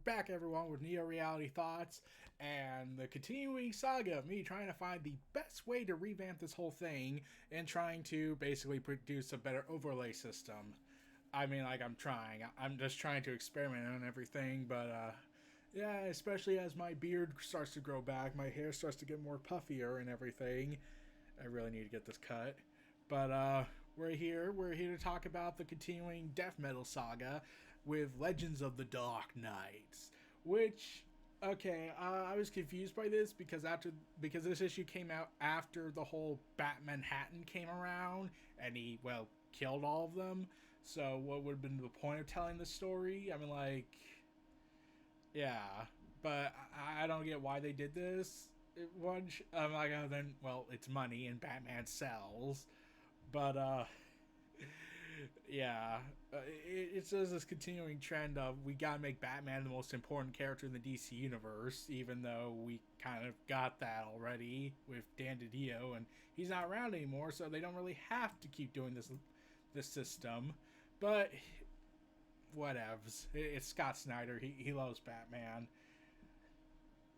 back, everyone, with Neo Reality Thoughts and the continuing saga of me trying to find the best way to revamp this whole thing and trying to basically produce a better overlay system. I mean, like, I'm trying. I'm just trying to experiment on everything, but, yeah, especially as my beard starts to grow back, my hair starts to get more puffier and everything. I really need to get this cut. But we're here. We're here to talk about the continuing death metal saga with Legends of the Dark Knights. Which, okay, I was confused by this because this issue came out after the whole Batman Manhattan came around, and he killed all of them. So what would have been the point of telling the story? I mean, like, yeah, but I don't get why they did this. I'm like, oh, then, it's money and Batman sells. But, yeah, it's just this continuing trend of we gotta make Batman the most important character in the DC universe, even though we kind of got that already with Dan DiDio, and he's not around anymore, so they don't really have to keep doing this system. But whatevs. It's Scott Snyder. He loves Batman.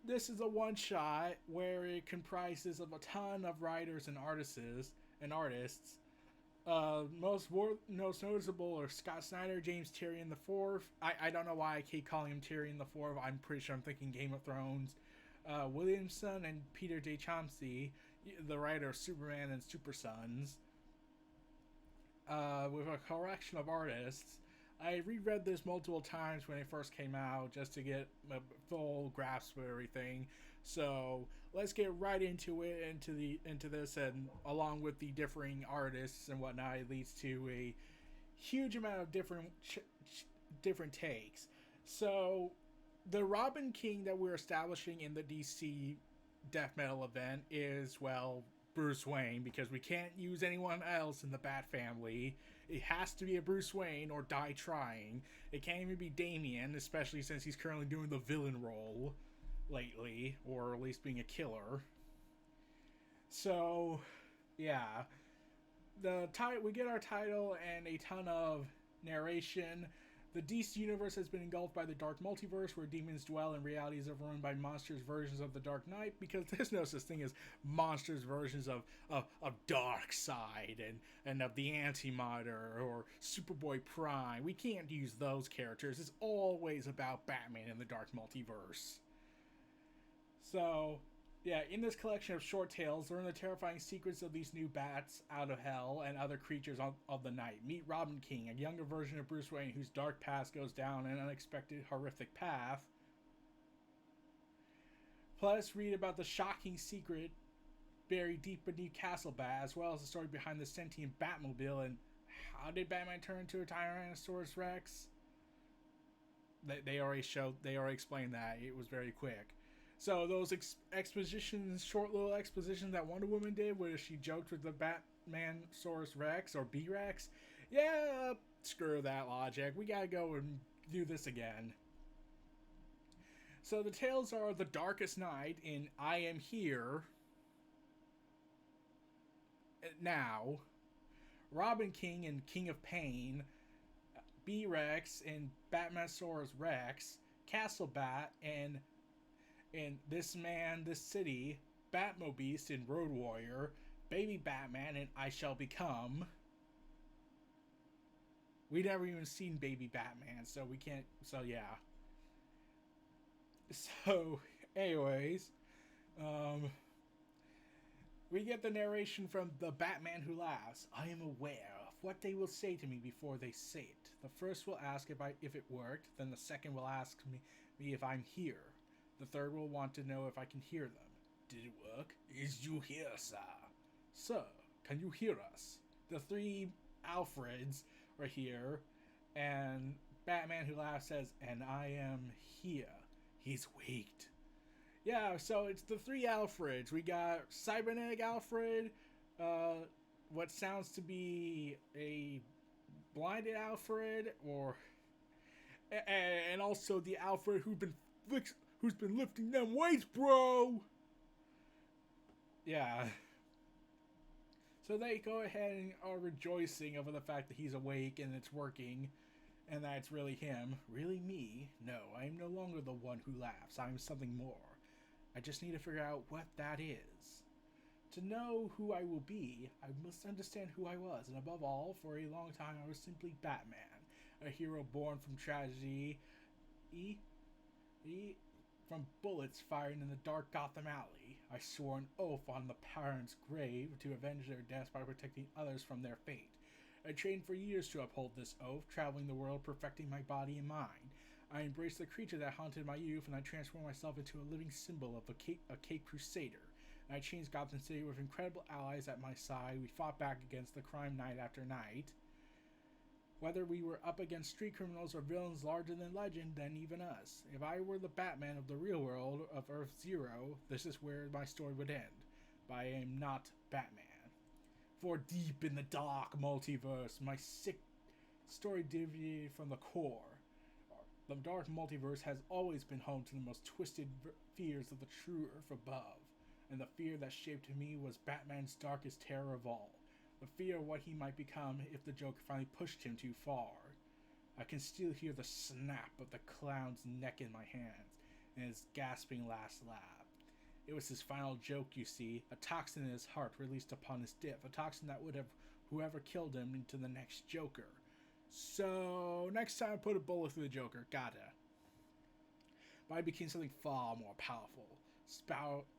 This is a one shot where it comprises of a ton of writers and artists. Most noticeable are Scott Snyder, James Tyrion the Fourth. I don't know why I keep calling him Tyrion the Fourth. I'm pretty sure I'm thinking Game of Thrones. Williamson and Peter J. Chomsky, the writer of Superman and Super Sons, with a collection of artists. I reread this multiple times when it first came out just to get a full grasp of everything. So let's get right into it, into this, and along with the differing artists and whatnot, it leads to a huge amount of different takes. So the Robin King that we're establishing in the DC death metal event is Bruce Wayne, because we can't use anyone else in the Bat family. It has to be a Bruce Wayne or die trying. It can't even be Damian, especially since he's currently doing the villain role lately, or at least being a killer. So, yeah. We get our title and a ton of narration. The DC universe has been engulfed by the Dark Multiverse, where demons dwell and realities are run by monsters' versions of the Dark Knight, because there's no such thing as monsters' versions of Darkseid and of the Antimatter or Superboy Prime. We can't use those characters. It's always about Batman in the Dark Multiverse. So, yeah, in this collection of short tales, learn the terrifying secrets of these new bats out of hell and other creatures of the night. Meet Robin King, a younger version of Bruce Wayne whose dark past goes down an unexpected, horrific path. Plus, read about the shocking secret buried deep beneath Castle Bat, as well as the story behind the sentient Batmobile and how did Batman turn into a Tyrannosaurus Rex? They already explained that. It was very quick. So those expositions, short little expositions that Wonder Woman did, where she joked with the Batman Saurus Rex or B-Rex, yeah, screw that logic. We gotta go and do this again. So the tales are The Darkest Night in I Am Here Now, Robin King and King of Pain, B-Rex and Batmansaurus Rex, Castle Bat and This Man, This City, Batmobeast and Road Warrior, Baby Batman and I Shall Become. We never even seen Baby Batman, so we can't. So yeah. So, anyways, we get the narration from the Batman Who Laughs. I am aware of what they will say to me before they say it. The first will ask if it worked, then the second will ask me if I'm here. The third will want to know if I can hear them. Did it work? Is you here, sir? Sir, can you hear us? The three Alfreds are here, and Batman Who Laughs says, and I am here. He's waked. Yeah, so it's the three Alfreds. We got Cybernetic Alfred, what sounds to be a blinded Alfred, and also the Alfred who's been lifting them weights, bro. Yeah. So they go ahead and are rejoicing over the fact that he's awake and it's working. and that it's really him, really me. No, I am no longer the one who laughs. I am something more. I just need to figure out what that is. To know who I will be, I must understand who I was, and above all, for a long time I was simply Batman, a hero born from tragedy, e, from bullets fired in the dark Gotham alley. I swore an oath on the parents' grave to avenge their deaths by protecting others from their fate. I trained for years to uphold this oath, traveling the world, perfecting my body and mind. I embraced the creature that haunted my youth, and I transformed myself into a living symbol of a Cape Crusader. And I changed Gotham City with incredible allies at my side. We fought back against the crime night after night. Whether we were up against street criminals or villains larger than legend than even us. If I were the Batman of the real world, of Earth Zero, this is where my story would end. But I am not Batman. For deep in the dark multiverse, my sick story deviated from the core. The dark multiverse has always been home to the most twisted fears of the true Earth above, and the fear that shaped me was Batman's darkest terror of all. The fear of what he might become if the Joker finally pushed him too far. I can still hear the snap of the clown's neck in my hands, and his gasping last laugh. It was his final joke, you see, a toxin in his heart released upon his death, a toxin that would have whoever killed him into the next Joker. So, next time I put a bullet through the Joker, gotta. But I became something far more powerful.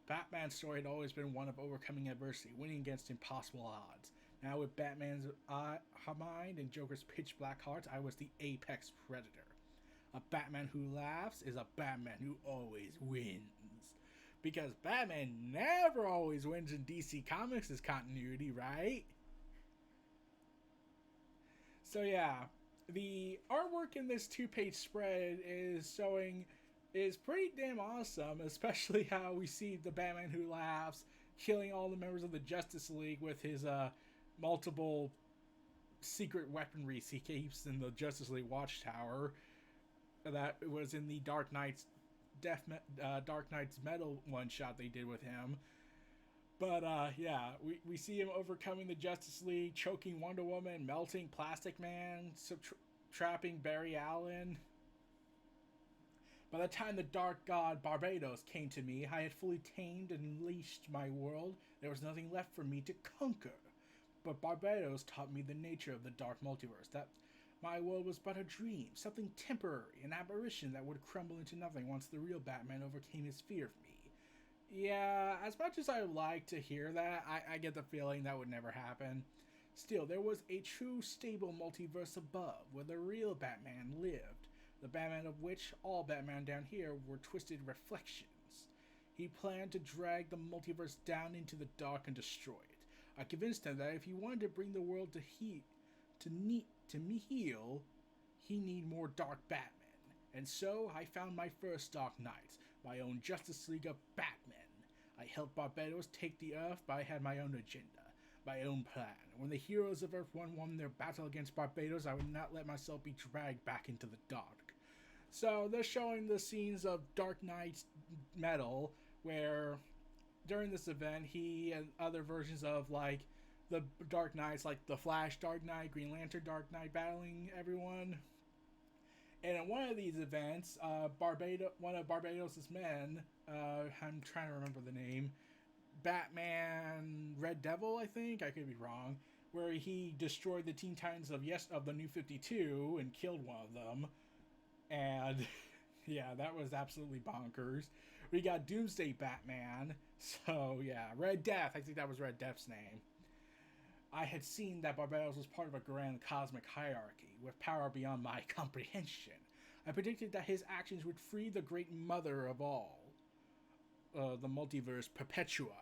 Batman's story had always been one of overcoming adversity, winning against impossible odds. Now with Batman's mind and Joker's pitch black heart, I was the apex predator. A Batman who laughs is a Batman who always wins. Because Batman never always wins in DC Comics' continuity, right? So yeah, the artwork in this 2-page spread is pretty damn awesome, especially how we see the Batman who laughs killing all the members of the Justice League with his multiple secret weaponry he keeps in the Justice League Watchtower. That was in the Dark Knight's Dark Knight's Metal one shot they did with him. But yeah, we see him overcoming the Justice League, choking Wonder Woman, melting Plastic Man, trapping Barry Allen. By the time the Dark God Barbados came to me, I had fully tamed and unleashed my world. There was nothing left for me to conquer. But Barbados taught me the nature of the Dark Multiverse, that my world was but a dream, something temporary, an aberration that would crumble into nothing once the real Batman overcame his fear of me. Yeah, as much as I would like to hear that, I get the feeling that would never happen. Still, there was a true stable multiverse above, where the real Batman lived, the Batman of which all Batman down here were twisted reflections. He planned to drag the multiverse down into the dark and destroy it. I convinced him that if he wanted to bring the world to heal, he need more Dark Batman. And so I found my first Dark Knights, my own Justice League of Batmen. I helped Barbados take the Earth, but I had my own agenda, my own plan. When the heroes of Earth 1 won their battle against Barbados, I would not let myself be dragged back into the dark. So they're showing the scenes of Dark Knight's Metal, where during this event, he and other versions of like the Dark Knights, like the Flash Dark Knight, Green Lantern Dark Knight, battling everyone. And in one of these events, one of Barbados' men, I'm trying to remember the name, Batman Red Devil, I think, I could be wrong, where he destroyed the Teen Titans of the New 52 and killed one of them. And yeah, that was absolutely bonkers. We got Doomsday Batman. So yeah, Red Death, I think that was Red Death's name. I had seen that Barbados was part of a grand cosmic hierarchy, with power beyond my comprehension. I predicted that his actions would free the great mother of all, the multiverse Perpetua.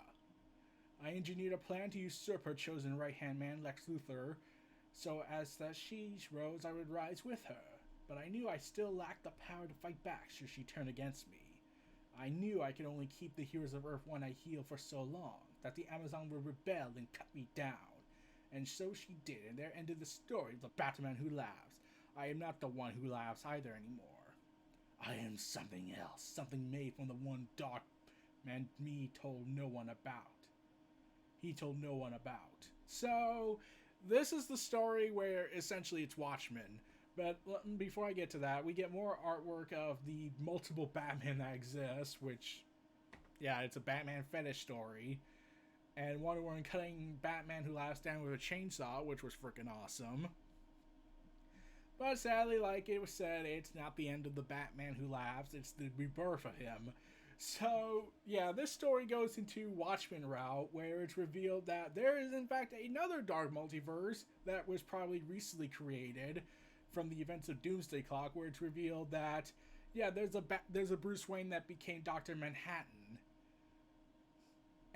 I engineered a plan to usurp her chosen right-hand man, Lex Luthor, so as that she rose, I would rise with her. But I knew I still lacked the power to fight back should she turn against me. I knew I could only keep the heroes of Earth 1 I healed for so long, that the Amazon would rebel and cut me down. And so she did, and there ended the story of the Batman who laughs. I am not the one who laughs either anymore. I am something else, something made from the one Dark Man me told no one about. He told no one about. So, this is the story where essentially it's Watchmen, But before I get to that, we get more artwork of the multiple Batman that exist, which, yeah, it's a Batman fetish story. And Wonder Woman cutting Batman Who Laughs down with a chainsaw, which was freaking awesome. But sadly, like it was said, it's not the end of the Batman Who Laughs, it's the rebirth of him. So, yeah, this story goes into Watchmen route, where it's revealed that there is, in fact, another dark multiverse that was probably recently created from the events of Doomsday Clock, where it's revealed that, yeah, there's a Bruce Wayne that became Dr. Manhattan.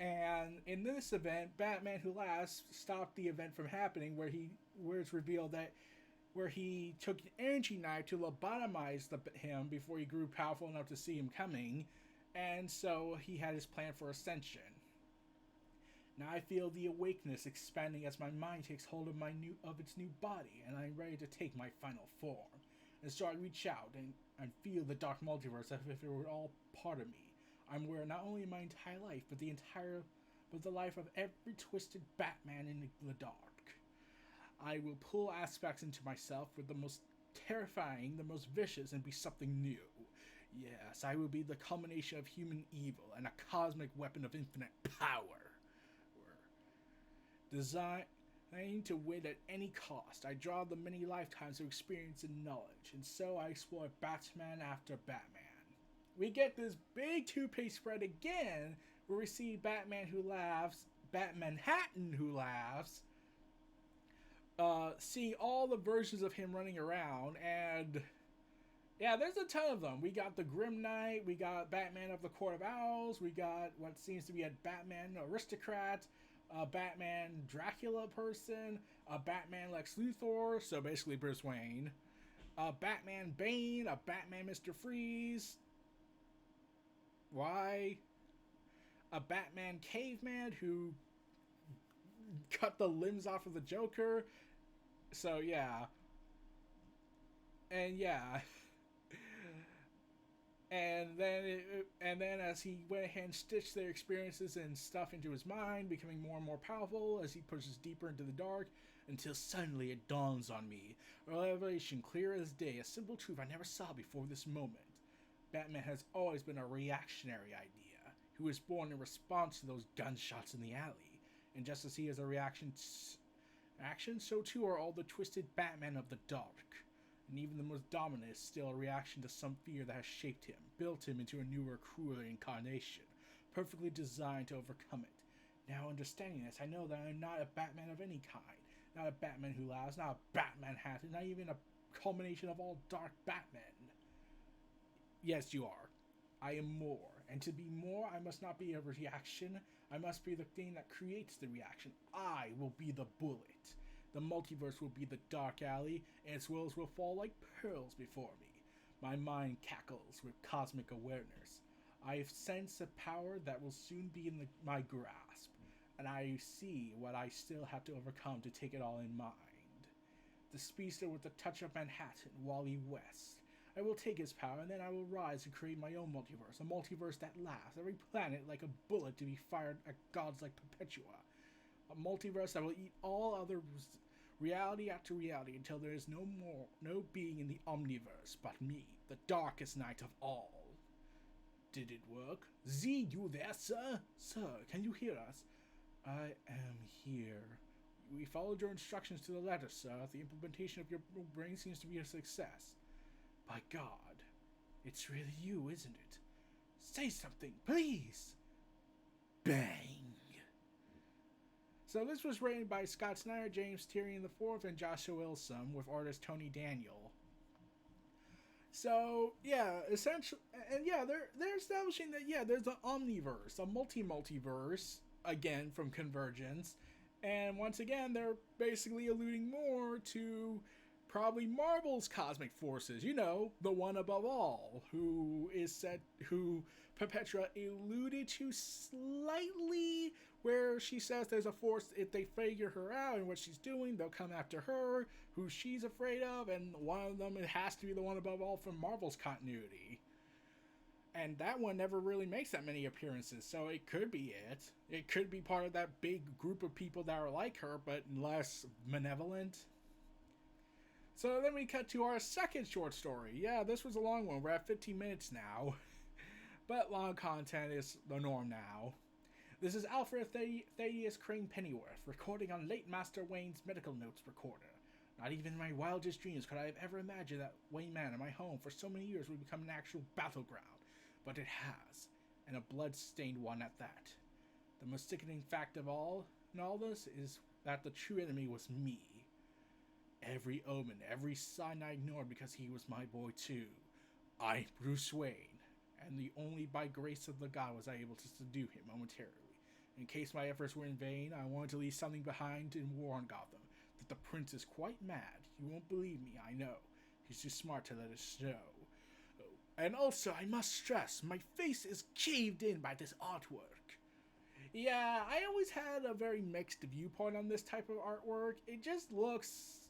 And in this event, Batman Who Laughs stopped the event from happening, where it's revealed that where he took an energy knife to lobotomize him before he grew powerful enough to see him coming, and so he had his plan for ascension. Now I feel the awakeness expanding as my mind takes hold of its new body, and I'm ready to take my final form. And so I reach out and feel the dark multiverse as if it were all part of me. I'm aware not only of my entire life, but the life of every twisted Batman in the dark. I will pull aspects into myself with the most terrifying, the most vicious, and be something new. Yes, I will be the culmination of human evil and a cosmic weapon of infinite power. Designed to win at any cost, I draw the many lifetimes of experience and knowledge, and so I explore Batman after Batman. We get this big two-page spread again, where we see Batman Who Laughs, Batmanhattan Who Laughs, seeing all the versions of him running around, and yeah, there's a ton of them. We got the Grim Knight, we got Batman of the Court of Owls, we got what seems to be a Batman aristocrat, a Batman Dracula person, a Batman Lex Luthor, so basically Bruce Wayne, a Batman Bane, a Batman Mr. Freeze. Why? A Batman Caveman who cut the limbs off of the Joker. So yeah. And yeah. And then as he went ahead and stitched their experiences and stuff into his mind, becoming more and more powerful as he pushes deeper into the dark, until suddenly it dawns on me, a revelation clear as day, a simple truth I never saw before this moment. Batman has always been a reactionary idea, who was born in response to those gunshots in the alley, and just as he is a reaction, so too are all the twisted Batmen of the dark. And even the most dominant is still a reaction to some fear that has shaped him, built him into a newer, crueler incarnation, perfectly designed to overcome it. Now understanding this, I know that I am not a Batman of any kind, not a Batman Who Laughs, not a Batmanhattan, not even a culmination of all dark Batmen. Yes, you are. I am more, and to be more, I must not be a reaction, I must be the thing that creates the reaction. I will be the bullet. The multiverse will be the dark alley, and its wheels will fall like pearls before me. My mind cackles with cosmic awareness. I sense a power that will soon be in my grasp, and I see what I still have to overcome to take it all in mind. The speedster with the touch of Manhattan, Wally West. I will take his power, and then I will rise and create my own multiverse, a multiverse that laughs, every planet like a bullet to be fired at gods like Perpetua. A multiverse that will eat all other reality after reality until there is no being in the omniverse but me, the darkest night of all. Did it work? Z, you there, sir? Sir, can you hear us? I am here. We followed your instructions to the letter, sir. The implementation of your brain seems to be a success. By God, it's really you, isn't it? Say something, please! Bang! So this was written by Scott Snyder, James Tyrion IV, and Joshua Wilson, with artist Tony Daniel. So yeah, essentially, and yeah, they're establishing that yeah, there's an omniverse, a multiverse again from Convergence, and once again they're basically alluding more to probably Marvel's cosmic forces. You know, the one above all, who Perpetua alluded to slightly, where she says there's a force, if they figure her out and what she's doing, they'll come after her, who she's afraid of, and one of them, it has to be the one above all from Marvel's continuity. And that one never really makes that many appearances, so it could be it. It could be part of that big group of people that are like her, but less malevolent. So then we cut to our second short story. Yeah, this was a long one. We're at 15 minutes now. But long content is the norm now. This is Alfred Thaddeus Crane Pennyworth, recording on late Master Wayne's medical notes recorder. Not even in my wildest dreams could I have ever imagined that Wayne Manor, my home for so many years, would become an actual battleground. But it has, and a blood-stained one at that. The most sickening fact of all in all this is that the true enemy was me. Every omen, every sign I ignored because he was my boy too. I, Bruce Wayne, and the only by grace of the god was I able to subdue him momentarily. In case my efforts were in vain, I wanted to leave something behind in war on Gotham. That the prince is quite mad. You won't believe me, I know. He's too smart to let it show. And also, I must stress, my face is caved in by this artwork. Yeah, I always had a very mixed viewpoint on this type of artwork. It just looks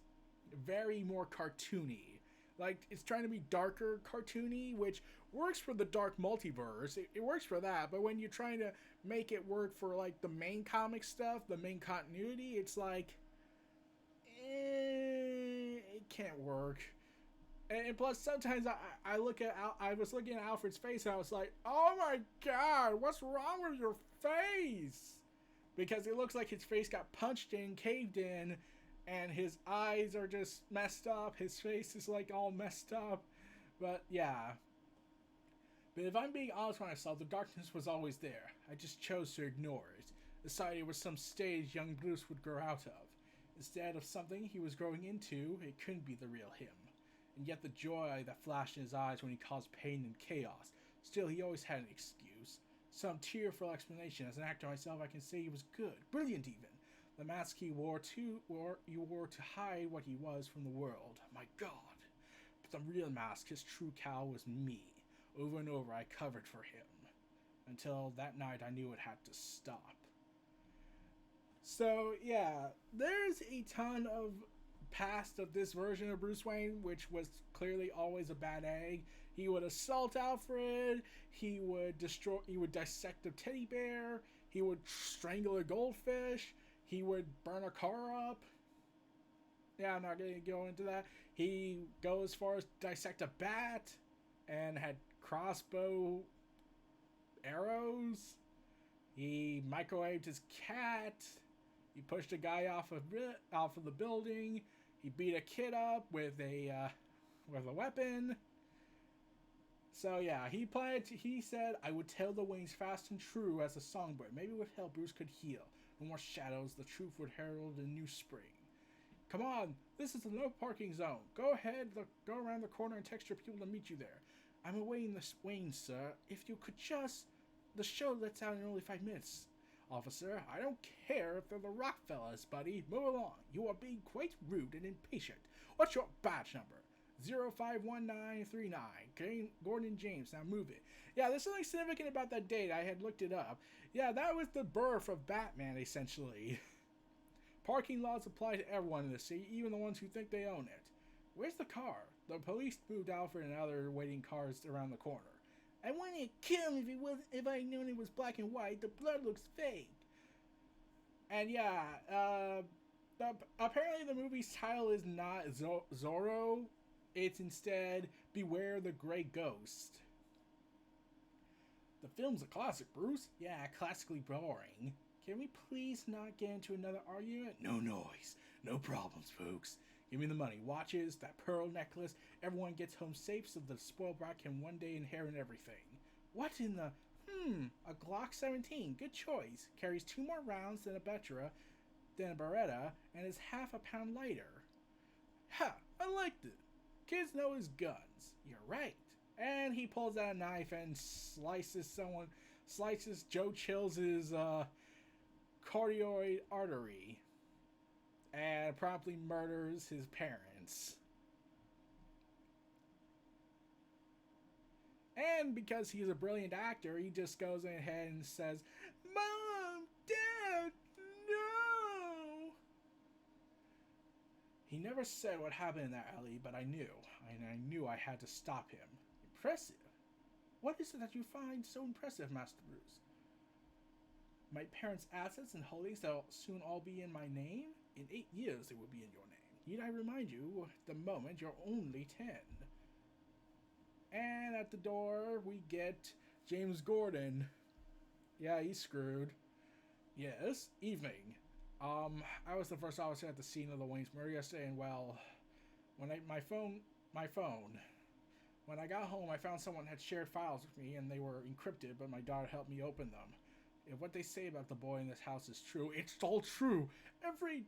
very more cartoony. Like, it's trying to be darker cartoony, which works for the dark multiverse. It works for that, but when you're trying to make it work for, like, the main comic stuff, the main continuity, it's like, it can't work. And plus, sometimes I look at I was looking at Alfred's face and I was like, oh my god, what's wrong with your face? Because it looks like his face got punched in, caved in, and his eyes are just messed up. His face is like all messed up. But yeah. But if I'm being honest with myself, the darkness was always there. I just chose to ignore it. Decided it was some stage young Bruce would grow out of. Instead of something he was growing into, it couldn't be the real him. And yet the joy that flashed in his eyes when he caused pain and chaos. Still, he always had an excuse. Some tearful explanation. As an actor myself, I can say he was good. Brilliant, even. The mask he wore to hide what he was from the world. My god. But the real mask, his true cowl, was me. Over and over, I covered for him. Until that night, I knew it had to stop. So, yeah. There's a ton of past of this version of Bruce Wayne, which was clearly always a bad egg. He would assault Alfred, he would dissect a teddy bear, he would strangle a goldfish, he would burn a car up. Yeah, I'm not gonna go into that. He goes as far as dissect a bat and had crossbow arrows. He microwaved his cat. He pushed a guy off of the building. He beat a kid up with a weapon. So yeah, he said, I would tell the Waynes fast and true as a songbird. Maybe with help Bruce could heal. No more shadows, the truth would herald a new spring. Come on, this is the no parking zone. Go ahead, go around the corner and text your people to meet you there. I'm away in the Wayne, sir. If you could just... The show lets out in only 5 minutes. Officer, I don't care if they're the Rockfellas, buddy. Move along. You are being quite rude and impatient. What's your badge number? 051939. Gordon James. Now move it. Yeah, there's something significant about that date. I had looked it up. Yeah, that was the birth of Batman, essentially. Parking laws apply to everyone in the city, even the ones who think they own it. Where's the car? The police moved Alfred and other waiting cars around the corner. I wanted to kill him if I had known it was black and white. The blood looks fake. And yeah, apparently the movie's title is not Zorro. It's instead Beware the Grey Ghost. The film's a classic, Bruce. Yeah, classically boring. Can we please not get into another argument? No noise. No problems, folks. Give me the money, watches, that pearl necklace. Everyone gets home safe so the spoiled brat can one day inherit everything. What in the... a Glock 17. Good choice. Carries 2 more rounds than a Beretta, and is half a pound lighter. Ha! I liked it. Kids know his guns. You're right. And he pulls out a knife and slices Joe Chill's carotid artery. And promptly murders his parents. And because he's a brilliant actor, he just goes ahead and says, Mom! Dad! No! He never said what happened in that alley, but I knew. And I knew I had to stop him. Impressive. What is it that you find so impressive, Master Bruce? My parents' assets and holdings that will soon all be in my name? In 8 years, they will be in your name. Need I remind you, at the moment you're only 10. And at the door, we get James Gordon. Yeah, he's screwed. Yes, evening. I was the first officer at the scene of the Wayne's murder yesterday, and well, when my phone. When I got home, I found someone had shared files with me, and they were encrypted, but my daughter helped me open them. If what they say about the boy in this house is true, it's all true.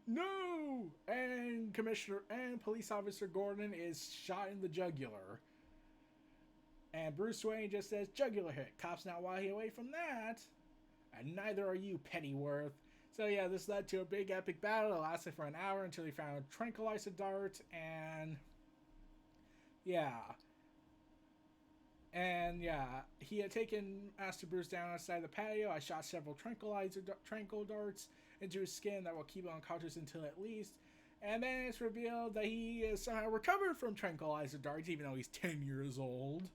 No! And Commissioner and Police Officer Gordon is shot in the jugular. And Bruce Wayne just says, jugular hit. Cop's not walking away from that. And neither are you, Pennyworth. So yeah, this led to a big epic battle that lasted for an hour until he found a tranquilizer dart, and yeah. And yeah, he had taken Master Bruce down outside the patio. I shot several tranquil darts into his skin that will keep him unconscious until at least. And then it's revealed that he is somehow recovered from tranquilizer darts, even though he's 10 years old.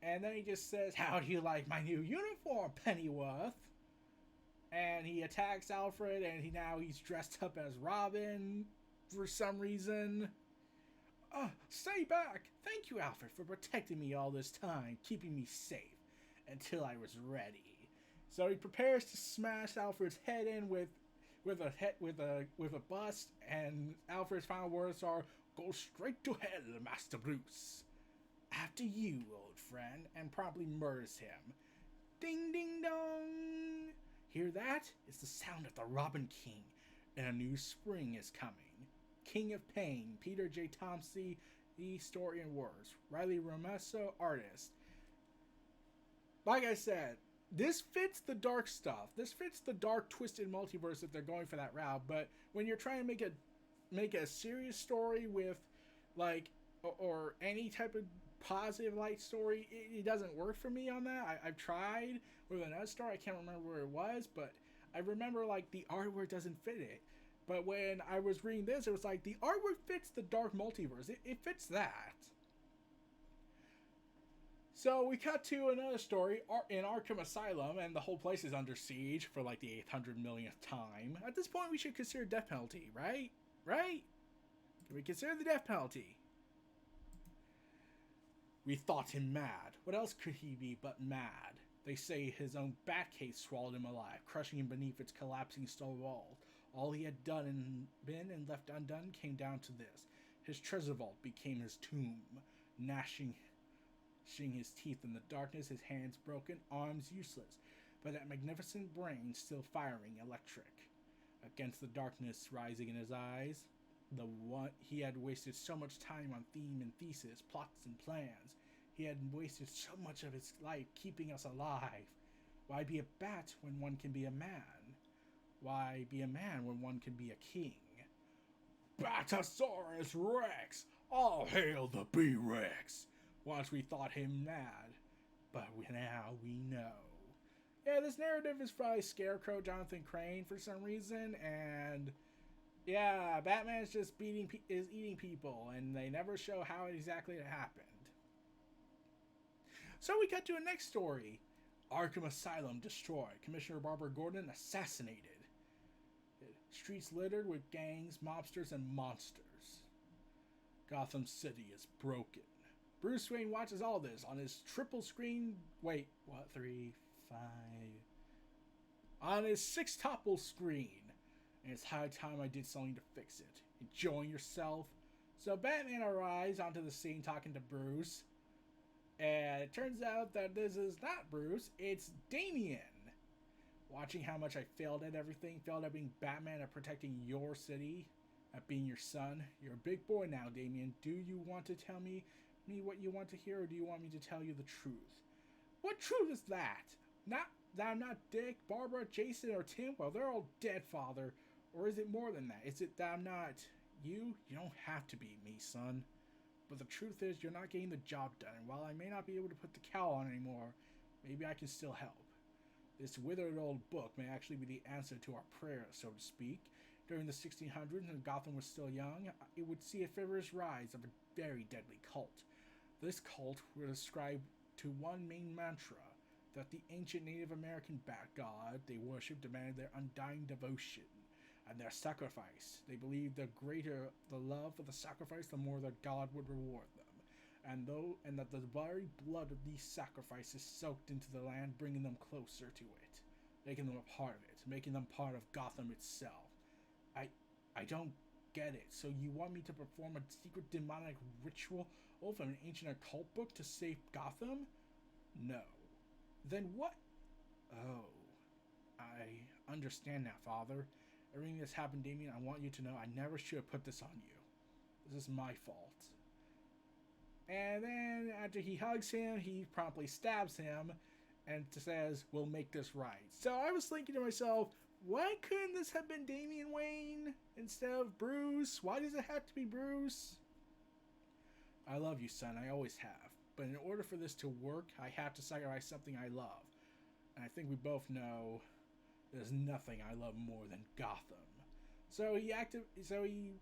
And then he just says, how do you like my new uniform, Pennyworth? And he attacks Alfred, and he's dressed up as Robin for some reason. Stay back! Thank you, Alfred, for protecting me all this time, keeping me safe until I was ready. So he prepares to smash Alfred's head in with a bust, and Alfred's final words are, "Go straight to hell, Master Bruce. After you, old friend," and promptly murders him. Ding ding dong! Hear that? It's the sound of the Robin King, and a new spring is coming. King of Pain, Peter J. Thompson, the story and words. Riley Romesso, artist. Like I said, this fits the dark stuff. This fits the dark, twisted multiverse if they're going for that route. But when you're trying to make a serious story with, like, or any type of positive light story, it doesn't work for me on that. I've tried with another story. I can't remember where it was, but I remember, like, the artwork doesn't fit it. But when I was reading this, it was like, the artwork fits the dark multiverse. It fits that. So we cut to another story in Arkham Asylum, and the whole place is under siege for like the 800 millionth time. At this point, we should consider death penalty, right? Right? Can we consider the death penalty? We thought him mad. What else could he be but mad? They say his own Batcave swallowed him alive, crushing him beneath its collapsing stone wall. All he had done and been and left undone came down to this. His treasure vault became his tomb, gnashing his teeth in the darkness, his hands broken, arms useless, but that magnificent brain still firing electric. Against the darkness rising in his eyes, the one he had wasted so much time on theme and thesis, plots and plans. He had wasted so much of his life keeping us alive. Why be a bat when one can be a man? Why be a man when one can be a king? Batasaurus Rex! All hail the B-Rex! Once we thought him mad, but now we know. Yeah, this narrative is probably Scarecrow Jonathan Crane for some reason, and yeah, Batman's just eating people, and they never show how exactly it happened. So we cut to a next story. Arkham Asylum destroyed. Commissioner Barbara Gordon assassinated. Streets littered with gangs, mobsters, and monsters. Gotham City is broken. Bruce Wayne watches all this on his triple screen. Wait, what? 3, 5. On his 6-topple screen. And it's high time I did something to fix it. Enjoying yourself? So Batman arrives onto the scene talking to Bruce. And it turns out that this is not Bruce, it's Damian. Watching how much I failed at everything, failed at being Batman, at protecting your city, at being your son. You're a big boy now, Damian. Do you want to tell me what you want to hear, or do you want me to tell you the truth? What truth is that? Not that I'm not Dick, Barbara, Jason, or Tim? Well, they're all dead, Father. Or is it more than that? Is it that I'm not you? You don't have to be me, son. But the truth is, you're not getting the job done. And while I may not be able to put the cowl on anymore, maybe I can still help. This withered old book may actually be the answer to our prayers, so to speak. During the 1600s, when Gotham was still young, it would see a feverish rise of a very deadly cult. This cult would ascribe to one main mantra, that the ancient Native American bat god they worshipped demanded their undying devotion. and their sacrifice. They believed the greater the love for the sacrifice, the more that God would reward them. And that the very blood of these sacrifices soaked into the land, bringing them closer to it, making them a part of it, making them part of Gotham itself. I don't get it. So you want me to perform a secret demonic ritual over an ancient occult book to save Gotham? No. Then what? Oh, I understand now, Father. Everything that's happened, Damien, I want you to know I never should have put this on you. This is my fault. And then after he hugs him, he promptly stabs him and says, we'll make this right. So I was thinking to myself, why couldn't this have been Damian Wayne instead of Bruce? Why does it have to be Bruce? I love you, son. I always have. But in order for this to work, I have to sacrifice something I love. And I think we both know there's nothing I love more than Gotham. So he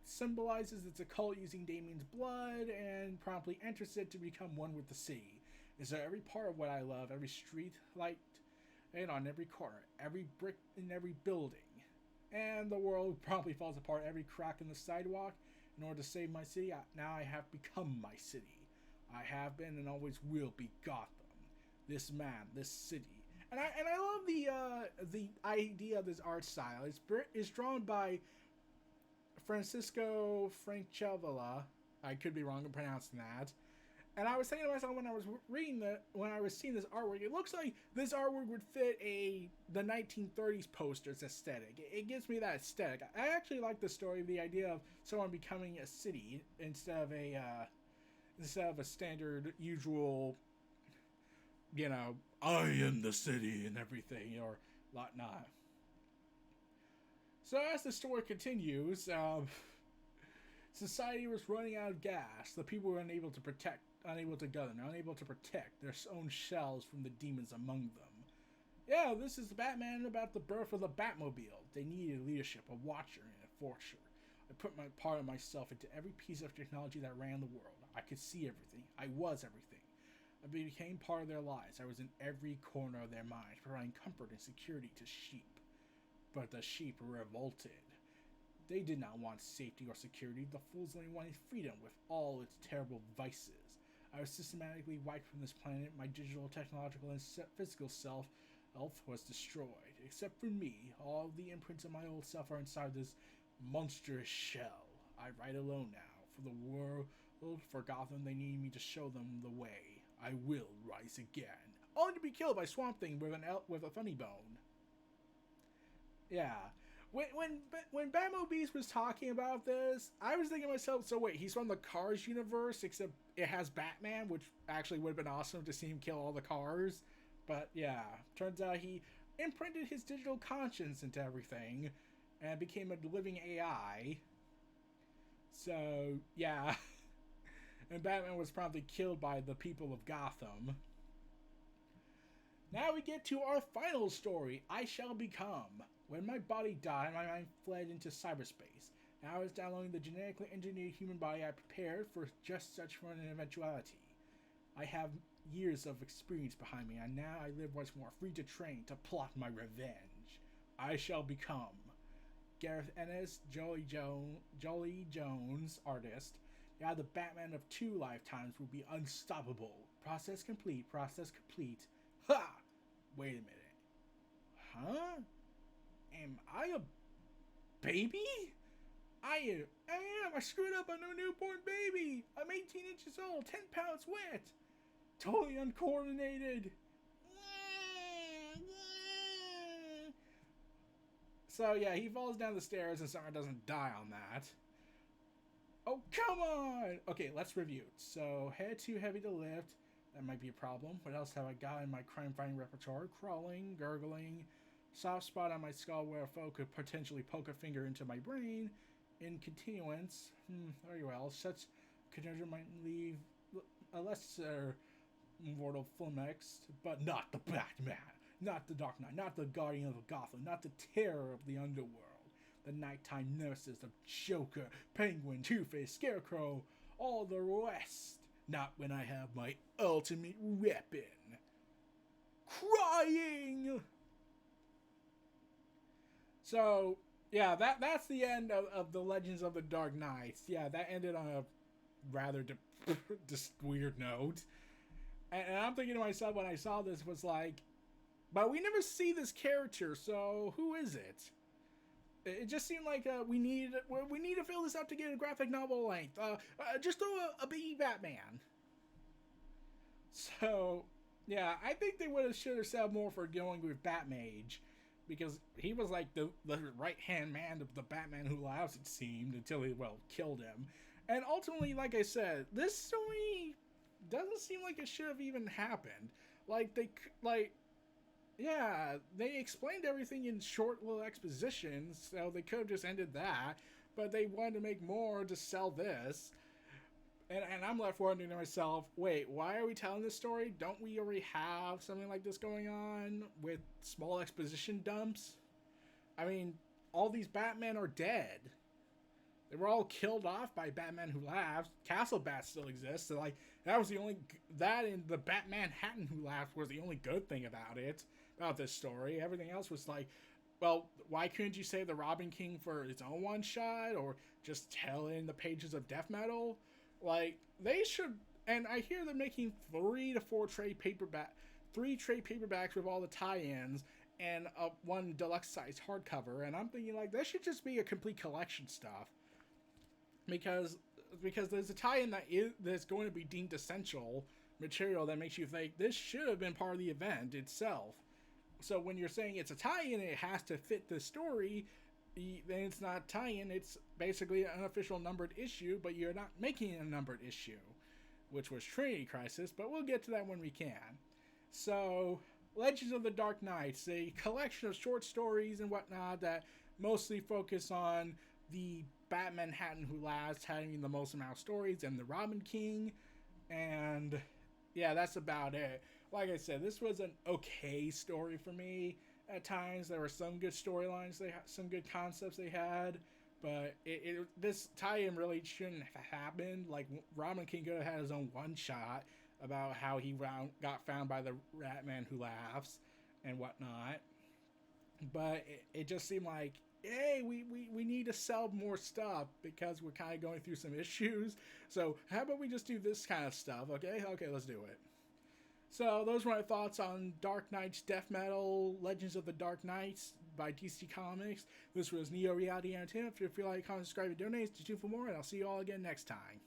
symbolizes its occult using Damien's blood and promptly enters it to become one with the city. And so every part of what I love, every street light, and on every corner, every brick in every building, and the world promptly falls apart, every crack in the sidewalk. In order to save my city, now I have become my city. I have been and always will be Gotham. This man, this city. And I love the idea of this art style. It's drawn by Francisco Francavilla. I could be wrong in pronouncing that. And I was thinking to myself when I was seeing this artwork, it looks like this artwork would fit the 1930s posters aesthetic. It gives me that aesthetic. I actually like the story of the idea of someone becoming a city instead of a standard usual, I am the city and everything or whatnot. So as the story continues, society was running out of gas. The people were unable to govern, unable to protect their own shells from the demons among them. Yeah, this is Batman about the birth of the Batmobile. They needed leadership, a watcher, and a forger. I put my part of myself into every piece of technology that ran the world. I could see everything. I was everything. I became part of their lives. I was in every corner of their minds, providing comfort and security to sheep. But the sheep revolted. They did not want safety or security. The fools only wanted freedom with all its terrible vices. I was systematically wiped from this planet. My digital, technological, and physical self was destroyed. Except for me, all the imprints of my old self are inside this monstrous shell. I ride alone now. For the world, for Gotham, they need me to show them the way. I will rise again. Only to be killed by Swamp Thing with a funny bone. Yeah. When Batmobile was talking about this, I was thinking to myself, so wait, he's from the Cars universe, except it has Batman, which actually would have been awesome to see him kill all the cars. But yeah, turns out he imprinted his digital conscience into everything and became a living AI. So yeah. And Batman was promptly killed by the people of Gotham. Now we get to our final story, I Shall Become. When my body died, my mind fled into cyberspace. Now I was downloading the genetically engineered human body I prepared for just such an eventuality. I have years of experience behind me, and now I live once more, free to train, to plot my revenge. I shall become. Gareth Ennis, Jolly Jones, artist. Now the Batman of 2 lifetimes will be unstoppable. Process complete. Ha! Wait a minute. Huh? Am I a baby? I am. I screwed up on a newborn baby. I'm 18 inches old, 10 pounds wet. Totally uncoordinated. So yeah, he falls down the stairs and somehow doesn't die on that. Oh, come on! Okay, let's review. So, head too heavy to lift. That might be a problem. What else have I got in my crime-fighting repertoire? Crawling, gurgling, soft spot on my skull where a foe could potentially poke a finger into my brain. Incontinuance. Very well. Such conundrum might leave a lesser mortal flummoxed, but not the Batman. Not the Dark Knight. Not the Guardian of Gotham. Not the terror of the underworld. The nighttime nemesis of Joker, Penguin, Two-Face, Scarecrow, all the rest. Not when I have my ultimate weapon. Crying! So, Yeah, that's the end of the Legends of the Dark Knights. Yeah, that ended on a rather just weird note. And I'm thinking to myself when I saw this was like, but we never see this character, so who is it? It just seemed like we need to fill this up to get a graphic novel length. Just throw a baby Batman. So yeah, I think they would have should have said more for going with Batmage, because he was like the right hand man of the Batman Who Laughs, it seemed, until he killed him. And ultimately, like I said, this story doesn't seem like it should have even happened. Like they like yeah, they explained everything in short little expositions, so they could have just ended that. But they wanted to make more to sell this. And I'm left wondering to myself, wait, why are we telling this story? Don't we already have something like this going on with small exposition dumps? I mean, all these Batmen are dead. They were all killed off by Batman Who Laughs. Castle Bat still exists. So like that was the only that and the Batman Hatton Who Laughs was the only good thing about it, about this story. Everything else was like, well, why couldn't you save the Robin King for its own one shot, or just tell in the pages of Death Metal? Like they should. And I hear they're making 3 trade paperbacks with all the tie-ins and one deluxe size hardcover. And I'm thinking like that should just be a complete collection stuff, because there's a tie-in that's going to be deemed essential material that makes you think this should have been part of the event itself. So when you're saying it's a tie-in, it has to fit the story. Then it's not tie-in. It's basically an unofficial numbered issue, but you're not making a numbered issue, which was Trinity Crisis. But we'll get to that when we can. So, Legends of the Dark Knights, a collection of short stories and whatnot that mostly focus on the Batman Hatton Who Laughs having the most amount of stories, and the Robin King, and yeah, that's about it. Like I said, this was an okay story for me. At times, there were some good storylines. They had some good concepts they had, but this tie-in really shouldn't have happened. Like Robin King could have had his own one shot about how he got found by the Batman Who Laughs and whatnot. But it just seemed like, hey, we need to sell more stuff because we're kind of going through some issues. So how about we just do this kind of stuff? Okay, let's do it. So those were my thoughts on Dark Knight's Death Metal Legends of the Dark Knights by DC Comics. This was Neo Reality Entertainment. If you feel like, comment, subscribe, and donate, stay tuned for more, and I'll see you all again next time.